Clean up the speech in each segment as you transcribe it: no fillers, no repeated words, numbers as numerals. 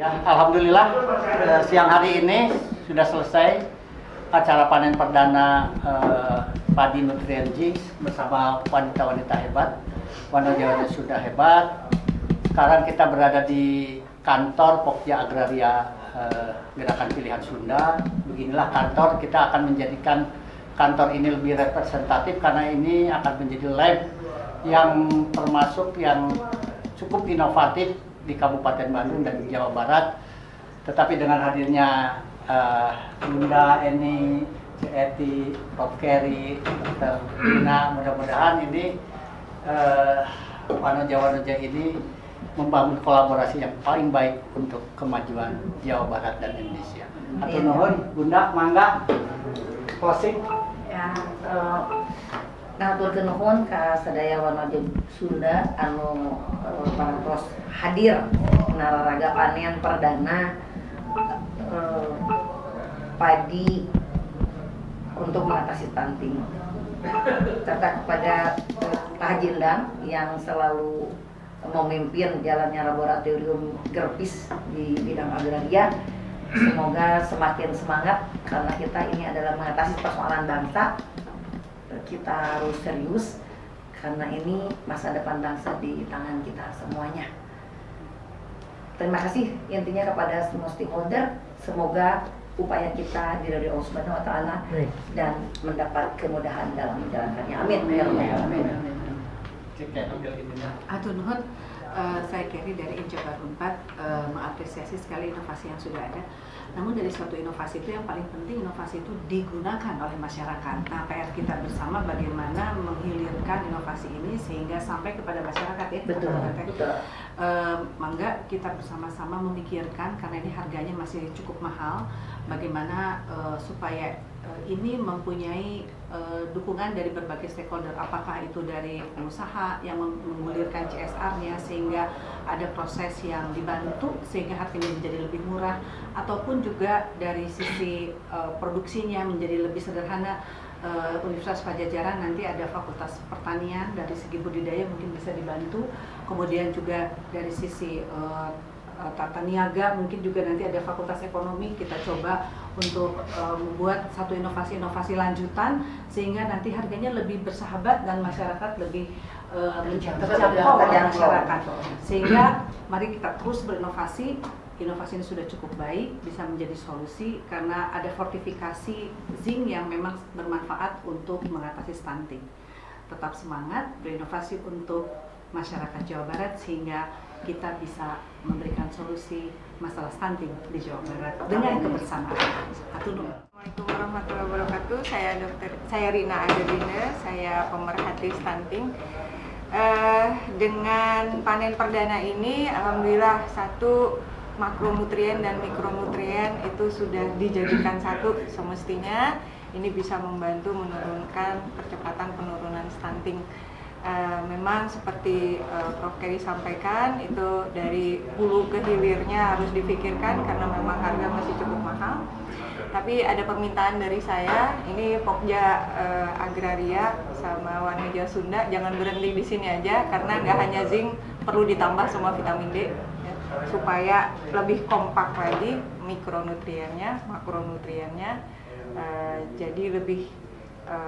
Ya, alhamdulillah siang hari ini sudah selesai acara panen perdana padi nutrien Jinx bersama wanita-wanita hebat. Wanita-wanita sudah hebat. Sekarang kita berada di kantor Pokja Agraria Gerakan Pilihan Sunda. Beginilah kantor, kita akan menjadikan kantor ini lebih representatif karena ini akan menjadi lab yang termasuk yang cukup inovatif di Kabupaten Bandung dan di Jawa Barat. Tetapi dengan hadirnya Bunda Eni, Eti, Prof. Kerry, Dr. Dina, mudah-mudahan ini Wanoja ini membangun kolaborasi yang paling baik untuk kemajuan Jawa Barat dan Indonesia. Atur nuhun, Bunda, mangga closing. Ya, ngaturkeun nuhun ka sadaya Wanoja Sunda anu parantos hadir nararaga panen perdana padi untuk mengatasi stunting, serta kepada Pak Jindang yang selalu memimpin jalannya laboratorium Gerpis di bidang agraria. Semoga semakin semangat karena kita ini adalah mengatasi persoalan bangsa. Kita harus serius karena ini masa depan bangsa di tangan kita semuanya. Terima kasih intinya kepada semua stakeholder. Semoga upaya kita diridhoi Allah Subhanahu wa taala dan mendapat kemudahan dalam menjalankannya. Amin. Amin. Atur nuhun, saya Kerry dari Injabar 4 mengapresiasi sekali inovasi yang sudah ada. Namun dari suatu inovasi itu yang paling penting, inovasi itu digunakan oleh masyarakat. Nah, PR kita bersama bagaimana menghilirkan inovasi ini sehingga sampai kepada masyarakat ya. Betul. Mangga kita bersama-sama memikirkan karena ini harganya masih cukup mahal. Bagaimana supaya ini mempunyai dukungan dari berbagai stakeholder, apakah itu dari pengusaha yang menggulirkan CSR-nya sehingga ada proses yang dibantu sehingga harganya menjadi lebih murah, ataupun juga dari sisi produksinya menjadi lebih sederhana. Universitas Pajajaran nanti ada Fakultas Pertanian, dari segi budidaya mungkin bisa dibantu, kemudian juga dari sisi tata niaga mungkin juga nanti ada Fakultas Ekonomi. Kita coba untuk membuat satu inovasi-inovasi lanjutan sehingga nanti harganya lebih bersahabat dan masyarakat lebih terjangkau oleh masyarakat. Sehingga mari kita terus berinovasi. Inovasi ini sudah cukup baik, bisa menjadi solusi karena ada fortifikasi zinc yang memang bermanfaat untuk mengatasi stunting. Tetap semangat berinovasi untuk masyarakat Jawa Barat sehingga kita bisa memberikan solusi masalah stunting di Jawa Barat dengan kebersamaan. Assalamualaikum warahmatullahi wabarakatuh. Saya Rina Adelina, saya pemerhati stunting. Dengan panen perdana ini, alhamdulillah satu makronutrien dan mikronutrien itu sudah dijadikan satu. Semestinya ini bisa membantu menurunkan percepatan penurunan stunting. Memang seperti Prof. Kerry sampaikan, itu dari hulu ke hilirnya harus dipikirkan karena memang harga masih cukup mahal. Tapi ada permintaan dari saya, ini Pokja Agraria sama Wanoja Sunda jangan berhenti di sini aja karena nggak hanya zinc, perlu ditambah semua vitamin D ya, supaya lebih kompak lagi mikronutriennya, makronutriennya, jadi lebih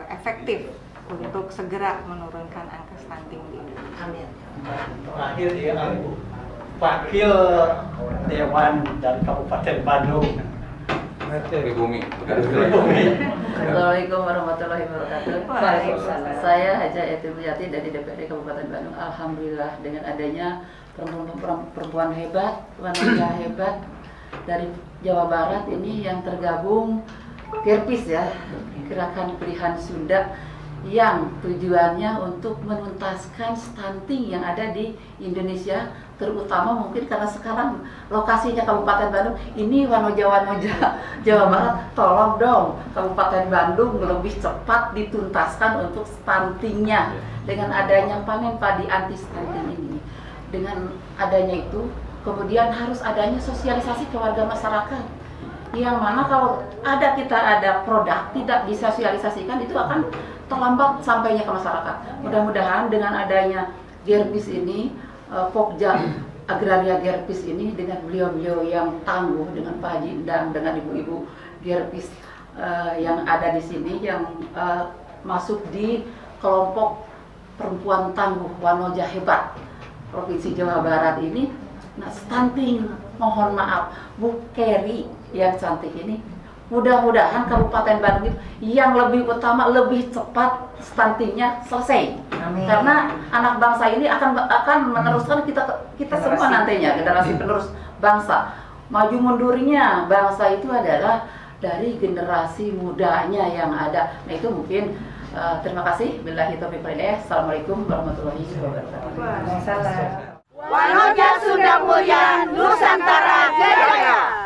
efektif untuk segera menurunkan angka stunting di Indonesia. Amin. Terakhir ya, Wakil Dewan dari Kabupaten Bandung. Pribumi. Assalamualaikum warahmatullahi wabarakatuh. Waalaikumsalam. Saya Haja Eti Buyati dari DPRD Kabupaten Bandung. Alhamdulillah dengan adanya perempuan hebat, wanita hebat dari Jawa Barat ini yang tergabung Gerpis ya, Gerakan Pilihan Sunda, yang tujuannya untuk menuntaskan stunting yang ada di Indonesia, terutama mungkin karena sekarang lokasinya Kabupaten Bandung. Ini Wanoja Jawa Barat, tolong dong Kabupaten Bandung lebih cepat dituntaskan untuk stuntingnya dengan adanya panen padi anti stunting ini. Dengan adanya itu, kemudian harus adanya sosialisasi ke warga masyarakat, yang mana kalau kita ada produk tidak disosialisasikan itu akan terlambat sampainya ke masyarakat. Mudah-mudahan dengan adanya Gerpis ini, Pokja agraria Gerpis ini dengan beliau-beliau yang tangguh, dengan Pak Haji Endang, dengan ibu-ibu Gerpis yang ada di sini, yang masuk di kelompok perempuan tangguh Wanoja Hebat Provinsi Jawa Barat ini. Nah, stunting, mohon maaf Bu Keri yang cantik ini, mudah-mudahan Kabupaten Bandung yang lebih utama lebih cepat stuntingnya selesai. Amin. Karena anak bangsa ini akan meneruskan kita semua nantinya, generasi penerus bangsa. Maju mundurnya bangsa itu adalah dari generasi mudanya yang ada. Nah, itu mungkin terima kasih. Billahi taufiq wal hidayah. Assalamualaikum warahmatullahi wabarakatuh. Waalaikumsalam. Wanoja Sunda Mulia Nusantara Jaya.